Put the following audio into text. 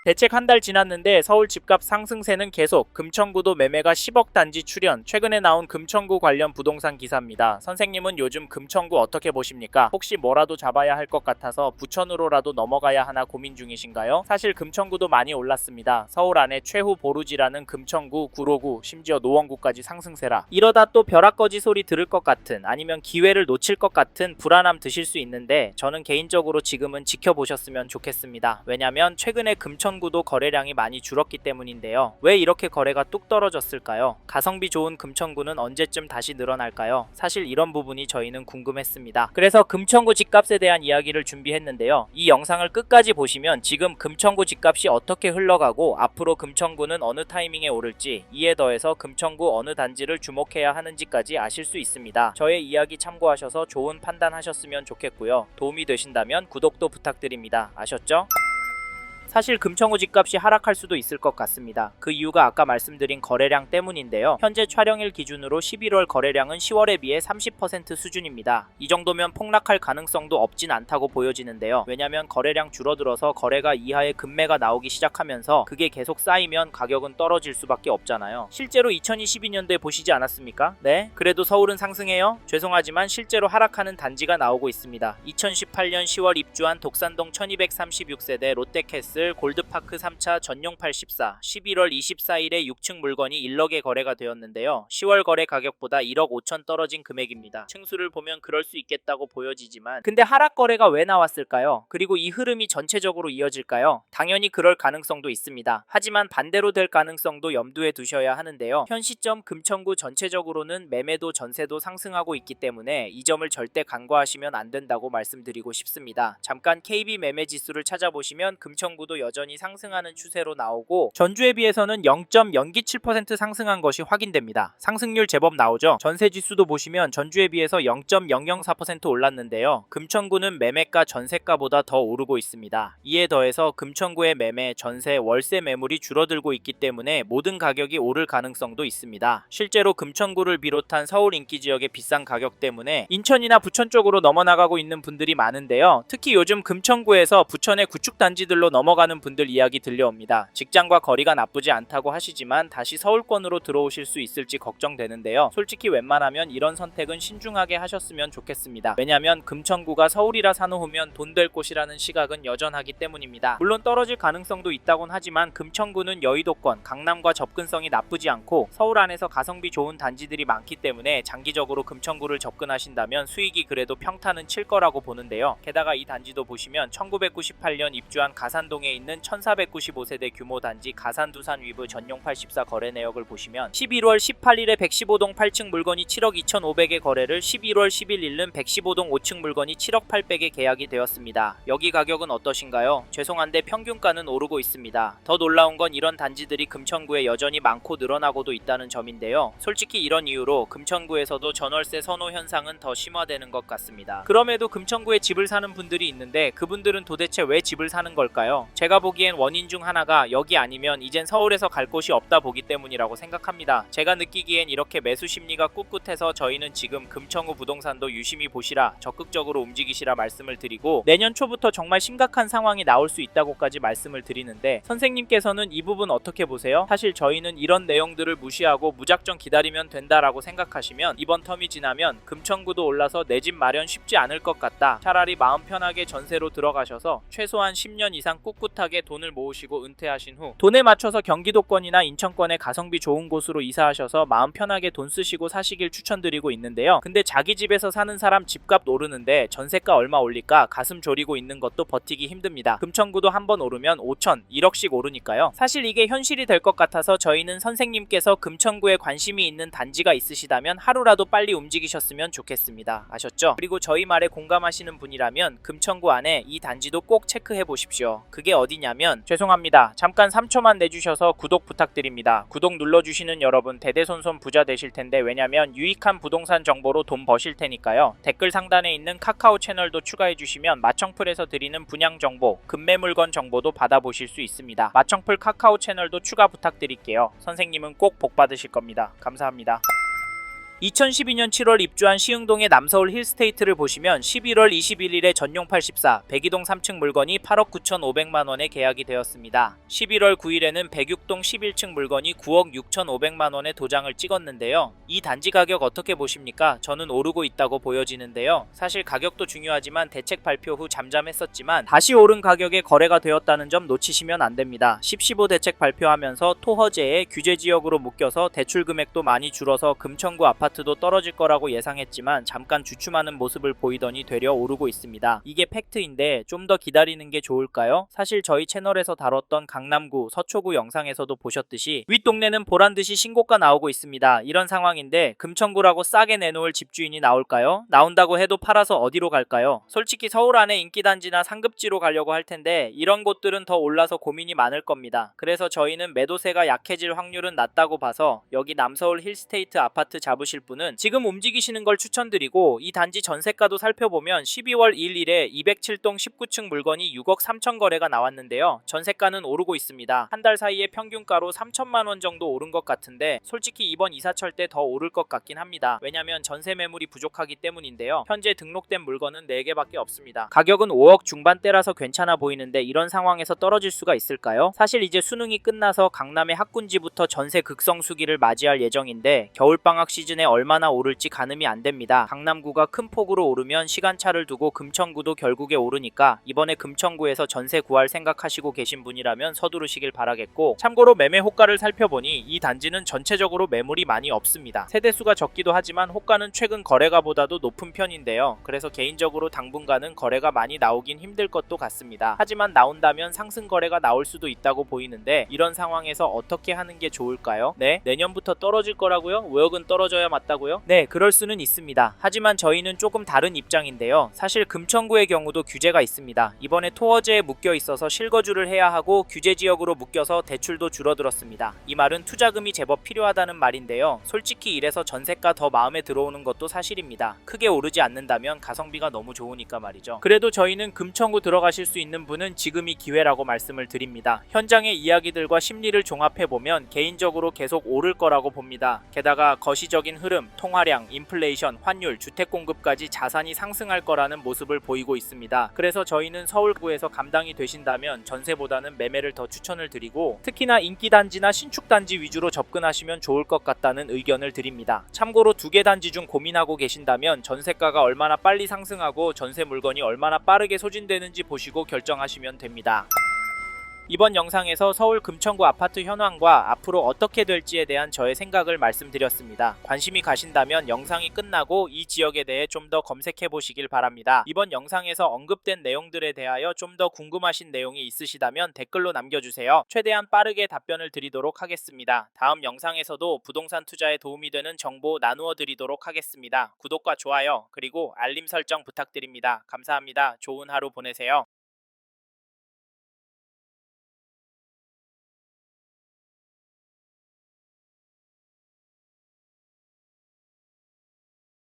대책 한 달 지났는데 서울 집값 상승세는 계속. 금천구도 매매가 10억 단지 출현. 최근에 나온 금천구 관련 부동산 기사입니다. 선생님은 요즘 금천구 어떻게 보십니까? 혹시 뭐라도 잡아야 할 것 같아서 부천으로라도 넘어가야 하나 고민 중이신가요? 사실 금천구도 많이 올랐습니다. 서울 안에 최후 보루지라는 금천구, 구로구, 심지어 노원구까지 상승세라. 이러다 또 벼락거지 소리 들을 것 같은, 아니면 기회를 놓칠 것 같은 불안함 드실 수 있는데, 저는 개인적으로 지금은 지켜보셨으면 좋겠습니다. 왜냐면 최근에 금천구도 거래량이 많이 줄었기 때문인데요. 왜 이렇게 거래가 뚝 떨어졌을까요? 가성비 좋은 금천구는 언제쯤 다시 늘어날까요? 사실 이런 부분이 저희는 궁금했습니다. 그래서 금천구 집값에 대한 이야기를 준비했는데요. 이 영상을 끝까지 보시면 지금 금천구 집값이 어떻게 흘러가고 앞으로 금천구는 어느 타이밍에 오를지, 이에 더해서 금천구 어느 단지를 주목해야 하는지까지 아실 수 있습니다. 저의 이야기 참고하셔서 좋은 판단하셨으면 좋겠고요. 도움이 되신다면 구독도 부탁드립니다. 아셨죠? 사실 금천구 집값이 하락할 수도 있을 것 같습니다. 그 이유가 아까 말씀드린 거래량 때문인데요. 현재 촬영일 기준으로 11월 거래량은 10월에 비해 30% 수준입니다. 이 정도면 폭락할 가능성도 없진 않다고 보여지는데요. 왜냐면 거래량 줄어들어서 거래가 이하의 급매가 나오기 시작하면서 그게 계속 쌓이면 가격은 떨어질 수밖에 없잖아요. 실제로 2022년도에 보시지 않았습니까? 네? 그래도 서울은 상승해요? 죄송하지만 실제로 하락하는 단지가 나오고 있습니다. 2018년 10월 입주한 독산동 1236세대 롯데캐슬 골드파크 3차 전용 84 11월 24일에 6층 물건이 1억에 거래가 되었는데요. 10월 거래 가격보다 1억 5천 떨어진 금액입니다. 층수를 보면 그럴 수 있겠다고 보여지지만, 근데 하락 거래가 왜 나왔을까요? 그리고 이 흐름이 전체적으로 이어질까요? 당연히 그럴 가능성도 있습니다. 하지만 반대로 될 가능성도 염두에 두셔야 하는데요. 현 시점 금천구 전체적으로는 매매도 전세도 상승하고 있기 때문에 이 점을 절대 간과하시면 안 된다고 말씀드리고 싶습니다. 잠깐 KB 매매 지수를 찾아보시면 금천구도 여전히 상승하는 추세로 나오고, 전주에 비해서는 0.027% 상승한 것이 확인됩니다. 상승률 제법 나오죠. 전세 지수도 보시면 전주에 비해서 0.004% 올랐는데요. 금천구는 매매가 전세가보다 더 오르고 있습니다. 이에 더해서 금천구의 매매, 전세, 월세 매물이 줄어들고 있기 때문에 모든 가격이 오를 가능성도 있습니다. 실제로 금천구를 비롯한 서울 인기 지역의 비싼 가격 때문에 인천이나 부천 쪽으로 넘어나가고 있는 분들이 많은데요. 특히 요즘 금천구에서 부천의 구축 단지들로 넘어가는 분들 이야기 들려옵니다. 직장과 거리가 나쁘지 않다고 하시지만 다시 서울권으로 들어오실 수 있을지 걱정되는데요. 솔직히 웬만하면 이런 선택은 신중하게 하셨으면 좋겠습니다. 왜냐면 금천구가 서울이라 사놓으면 돈 될 곳이라는 시각은 여전하기 때문입니다. 물론 떨어질 가능성도 있다곤 하지만 금천구는 여의도권, 강남과 접근성이 나쁘지 않고 서울 안에서 가성비 좋은 단지들이 많기 때문에 장기적으로 금천구를 접근하신다면 수익이 그래도 평타는 칠 거라고 보는데요. 게다가 이 단지도 보시면 1998년 입주한 가산동에 있는 1495세대 규모 단지 가산두산 위브 전용 84 거래 내역을 보시면 11월 18일에 115동 8층 물건이 7억 2,500에 거래를, 11월 11일은 115동 5층 물건이 7억 800에 계약이 되었습니다. 여기 가격은 어떠신가요? 죄송한데 평균가는 오르고 있습니다. 더 놀라운 건 이런 단지들이 금천구에 여전히 많고 늘어나고도 있다는 점인데요. 솔직히 이런 이유로 금천구에서도 전월세 선호 현상은 더 심화되는 것 같습니다. 그럼에도 금천구에 집을 사는 분들이 있는데 그분들은 도대체 왜 집을 사는 걸까요? 제가 보기엔 원인 중 하나가 여기 아니면 이젠 서울에서 갈 곳이 없다 보기 때문이라고 생각합니다. 제가 느끼기엔 이렇게 매수 심리가 꿋꿋해서 저희는 지금 금천구 부동산도 유심히 보시라, 적극적으로 움직이시라 말씀을 드리고, 내년 초부터 정말 심각한 상황이 나올 수 있다고까지 말씀을 드리는데, 선생님께서는 이 부분 어떻게 보세요? 사실 저희는 이런 내용들을 무시하고 무작정 기다리면 된다라고 생각하시면 이번 텀이 지나면 금천구도 올라서 내 집 마련 쉽지 않을 것 같다, 차라리 마음 편하게 전세로 들어가셔서 최소한 10년 이상 꿋꿋하게 돈을 모으시고 은퇴하신 후 돈에 맞춰서 경기도권이나 인천권의 가성비 좋은 곳으로 이사하셔서 마음 편하게 돈 쓰시고 사시길 추천드리고 있는데요. 근데 자기 집에서 사는 사람 집값 오르는데 전세가 얼마 올릴까 가슴 졸이고 있는 것도 버티기 힘듭니다. 금천구도 한번 오르면 5천, 1억씩 오르니까요. 사실 이게 현실이 될 것 같아서 저희는 선생님께서 금천구에 관심이 있는 단지가 있으시다면 하루라도 빨리 움직이셨으면 좋겠습니다. 아셨죠? 그리고 저희 말에 공감하시는 분이라면 금천구 안에 이 단지도 꼭 체크해 보십시오. 그게 어디냐면, 죄송합니다. 잠깐 3초만 내주셔서 구독 부탁드립니다. 구독 눌러주시는 여러분 대대손손 부자 되실 텐데, 왜냐면 유익한 부동산 정보로 돈 버실 테니까요. 댓글 상단에 있는 카카오 채널도 추가해 주시면 마청풀에서 드리는 분양 정보, 급매 물건 정보도 받아보실 수 있습니다. 마청풀 카카오 채널도 추가 부탁드릴게요. 선생님은 꼭 복 받으실 겁니다. 감사합니다. 2012년 7월 입주한 시흥동의 남서울 힐스테이트를 보시면 11월 21일에 전용 84, 백이동 3층 물건이 8억 9,500만원에 계약이 되었습니다. 11월 9일에는 106동 11층 물건이 9억 6,500만원에 도장을 찍었는데요. 이 단지 가격 어떻게 보십니까? 저는 오르고 있다고 보여지는데요. 사실 가격도 중요하지만 대책 발표 후 잠잠했었지만 다시 오른 가격에 거래가 되었다는 점 놓치시면 안됩니다. 10.15 대책 발표하면서 토허제에 규제지역으로 묶여서 대출 금액도 많이 줄어서 금천구 아파트도 떨어질 거라고 예상했지만 잠깐 주춤하는 모습을 보이더니 되려 오르고 있습니다. 이게 팩트인데 좀 더 기다리는 게 좋을까요? 사실 저희 채널에서 다뤘던 강남구, 서초구 영상에서도 보셨듯이 윗동네는 보란듯이 신고가 나오고 있습니다. 이런 상황인데 금천구라고 싸게 내놓을 집주인이 나올까요? 나온다고 해도 팔아서 어디로 갈까요? 솔직히 서울 안에 인기단지나 상급지로 가려고 할 텐데 이런 곳들은 더 올라서 고민이 많을 겁니다. 그래서 저희는 매도세가 약해질 확률은 낮다고 봐서 여기 남서울 힐스테이트 아파트 잡으실 분은 지금 움직이시는 걸 추천드리고, 이 단지 전세가도 살펴보면 12월 1일에 207동 19층 물건이 6억 3천 거래가 나왔는데요. 전세가는 오르고 있습니다. 한 달 사이에 평균가로 3천만원 정도 오른 것 같은데 솔직히 이번 이사철 때 더 오를 것 같긴 합니다. 왜냐면 전세 매물이 부족하기 때문인데요. 현재 등록된 물건은 4개밖에 없습니다. 가격은 5억 중반대라서 괜찮아 보이는데 이런 상황에서 떨어질 수가 있을까요? 사실 이제 수능이 끝나서 강남의 학군지부터 전세 극성수기를 맞이할 예정인데 겨울방학 시즌에 얼마나 오를지 가늠이 안됩니다. 강남구가 큰 폭으로 오르면 시간차를 두고 금천구도 결국에 오르니까 이번에 금천구에서 전세 구할 생각하시고 계신 분이라면 서두르시길 바라겠고, 참고로 매매 호가를 살펴보니 이 단지는 전체적으로 매물이 많이 없습니다. 세대수가 적기도 하지만 호가는 최근 거래가보다도 높은 편인데요. 그래서 개인적으로 당분간은 거래가 많이 나오긴 힘들 것도 같습니다. 하지만 나온다면 상승 거래가 나올 수도 있다고 보이는데 이런 상황에서 어떻게 하는 게 좋을까요? 네? 내년부터 떨어질 거라고요? 5억은 떨어져야 맞다고요? 네, 그럴 수는 있습니다. 하지만 저희는 조금 다른 입장인데요. 사실 금천구의 경우도 규제가 있습니다. 이번에 토어제에 묶여 있어서 실거주를 해야 하고 규제지역으로 묶여서 대출도 줄어들었습니다. 이 말은 투자금이 제법 필요하다는 말인데요. 솔직히 이래서 전세가 더 마음에 들어오는 것도 사실입니다. 크게 오르지 않는다면 가성비가 너무 좋으니까 말이죠. 그래도 저희는 금천구 들어가실 수 있는 분은 지금이 기회라고 말씀을 드립니다. 현장의 이야기들과 심리를 종합해보면 개인적으로 계속 오를 거라고 봅니다. 게다가 거시적인 흐름, 통화량, 인플레이션, 환율, 주택공급까지 자산이 상승할 거라는 모습을 보이고 있습니다. 그래서 저희는 서울구에서 감당이 되신다면 전세보다는 매매를 더 추천을 드리고, 특히나 인기단지나 신축단지 위주로 접근하시면 좋을 것 같다는 의견을 드립니다. 참고로 2개 단지 중 고민하고 계신다면 전세가가 얼마나 빨리 상승하고 전세 물건이 얼마나 빠르게 소진되는지 보시고 결정하시면 됩니다. 이번 영상에서 서울 금천구 아파트 현황과 앞으로 어떻게 될지에 대한 저의 생각을 말씀드렸습니다. 관심이 가신다면 영상이 끝나고 이 지역에 대해 좀 더 검색해 보시길 바랍니다. 이번 영상에서 언급된 내용들에 대하여 좀 더 궁금하신 내용이 있으시다면 댓글로 남겨주세요. 최대한 빠르게 답변을 드리도록 하겠습니다. 다음 영상에서도 부동산 투자에 도움이 되는 정보 나누어 드리도록 하겠습니다. 구독과 좋아요 그리고 알림 설정 부탁드립니다. 감사합니다. 좋은 하루 보내세요.